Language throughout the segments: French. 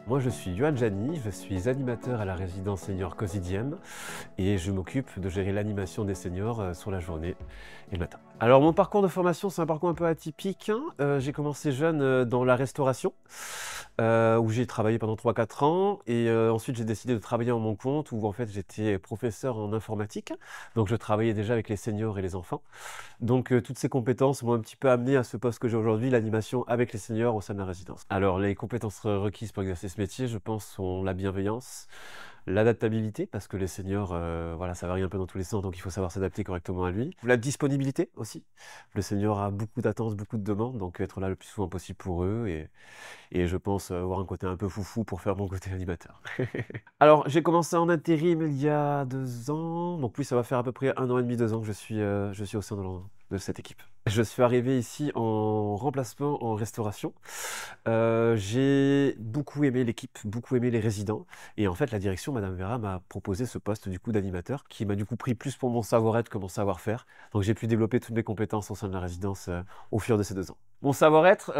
Moi, je suis Yohan Jani, je suis animateur à la résidence senior Cosidième et je m'occupe de gérer l'animation des seniors sur la journée et le matin. Alors, mon parcours de formation, c'est un parcours un peu atypique, hein. J'ai commencé jeune dans la restauration, où j'ai travaillé pendant 3 4 ans et ensuite j'ai décidé de travailler en mon compte où en fait j'étais professeur en informatique. Donc, je travaillais déjà avec les seniors et les enfants. Donc, toutes ces compétences m'ont un petit peu amené à ce poste que j'ai aujourd'hui, l'animation avec les seniors au sein de la résidence. Alors, les compétences requises pour exercer ce métier, je pense, sont la bienveillance, l'adaptabilité, parce que les seniors, voilà, ça varie un peu dans tous les sens, donc il faut savoir s'adapter correctement à lui. La disponibilité aussi. Le senior a beaucoup d'attentes, beaucoup de demandes, donc être là le plus souvent possible pour eux et je pense avoir un côté un peu foufou pour faire mon côté animateur. Alors, j'ai commencé en intérim il y a 2 ans, donc oui, ça va faire à peu près 1 an et demi, 2 ans que je suis au sein de cette équipe. Je suis arrivé ici en remplacement en restauration. J'ai beaucoup aimé l'équipe, beaucoup aimé les résidents et en fait, la direction, madame Vera, m'a proposé ce poste du coup d'animateur qui m'a du coup pris plus pour mon savoir-être que mon savoir-faire. Donc j'ai pu développer toutes mes compétences au sein de la résidence au fur de ces 2 ans. Mon savoir-être,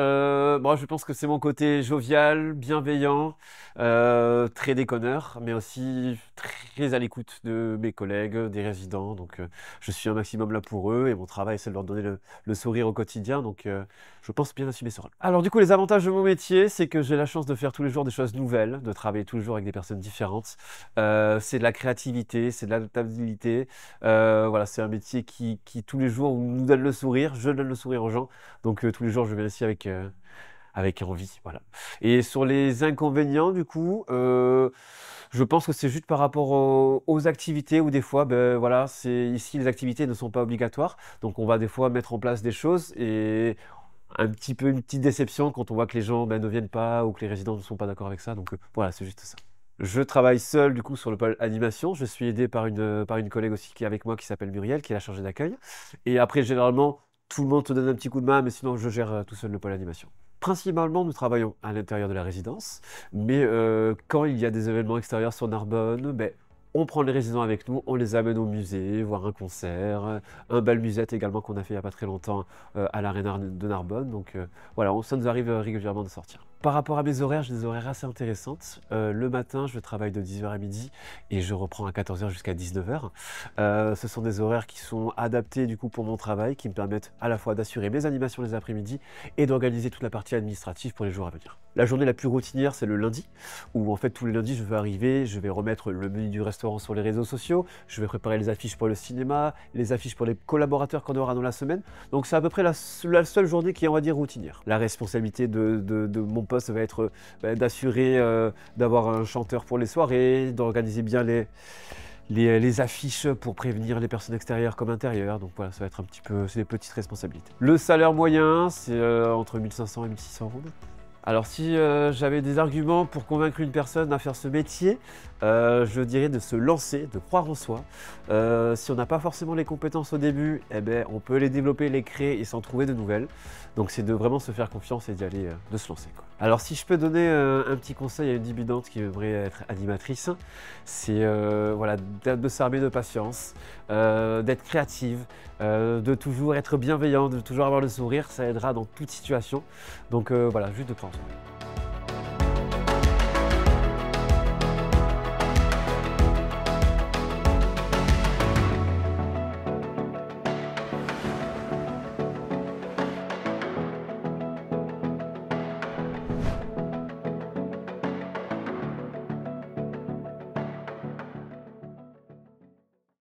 moi je pense que c'est mon côté jovial, bienveillant, très déconneur, mais aussi très à l'écoute de mes collègues, des résidents. Donc je suis un maximum là pour eux et mon travail c'est de leur donner le sourire au quotidien. Donc je pense bien assumer ce rôle. Alors du coup, les avantages de mon métier, c'est que j'ai la chance de faire tous les jours des choses nouvelles, de travailler tous les jours avec des personnes différentes. C'est de la créativité, c'est de l'adaptabilité. Voilà, c'est un métier qui tous les jours nous donne le sourire. Je donne le sourire aux gens. Donc tous les jours, je viens ici avec envie, voilà. Et sur les inconvénients, du coup, je pense que c'est juste par rapport aux activités où des fois, ben voilà, c'est ici les activités ne sont pas obligatoires, donc on va des fois mettre en place des choses et un petit peu une petite déception quand on voit que les gens ben, ne viennent pas ou que les résidents ne sont pas d'accord avec ça, donc voilà, c'est juste ça. Je travaille seul du coup sur le pôle animation. Je suis aidé par une collègue aussi qui est avec moi qui s'appelle Muriel, qui est la chargée d'accueil. Et après, généralement, tout le monde te donne un petit coup de main, mais sinon, je gère tout seul le pôle animation. Principalement, nous travaillons à l'intérieur de la résidence, mais quand il y a des événements extérieurs sur Narbonne, ben, on prend les résidents avec nous, on les amène au musée, voir un concert, un bal musette également qu'on a fait il n'y a pas très longtemps à l'Arena de Narbonne. Donc voilà, ça nous arrive régulièrement de sortir. Par rapport à mes horaires, j'ai des horaires assez intéressantes. Le matin, je travaille de 10h à midi et je reprends à 14h jusqu'à 19h. Ce sont des horaires qui sont adaptés du coup pour mon travail, qui me permettent à la fois d'assurer mes animations les après-midi et d'organiser toute la partie administrative pour les jours à venir. La journée la plus routinière, c'est le lundi, où en fait tous les lundis, je vais arriver, je vais remettre le menu du restaurant sur les réseaux sociaux, je vais préparer les affiches pour le cinéma, les affiches pour les collaborateurs qu'on aura dans la semaine. Donc c'est à peu près la seule journée qui est, on va dire, routinière. La responsabilité de mon poste va être d'assurer d'avoir un chanteur pour les soirées, d'organiser bien les affiches pour prévenir les personnes extérieures comme intérieures. Donc voilà, ça va être un petit peu, c'est des petites responsabilités. Le salaire moyen, c'est entre 1500 et 1600 euros. Alors si j'avais des arguments pour convaincre une personne à faire ce métier, je dirais de se lancer, de croire en soi. Si on n'a pas forcément les compétences au début, eh ben, on peut les développer, les créer et s'en trouver de nouvelles. Donc c'est de vraiment se faire confiance et d'y aller, de se lancer, quoi. Alors si je peux donner un petit conseil à une débutante qui aimerait être animatrice, c'est voilà, de s'armer de patience, d'être créative, de toujours être bienveillant, de toujours avoir le sourire, ça aidera dans toute situation. Donc voilà, juste de prendre soin.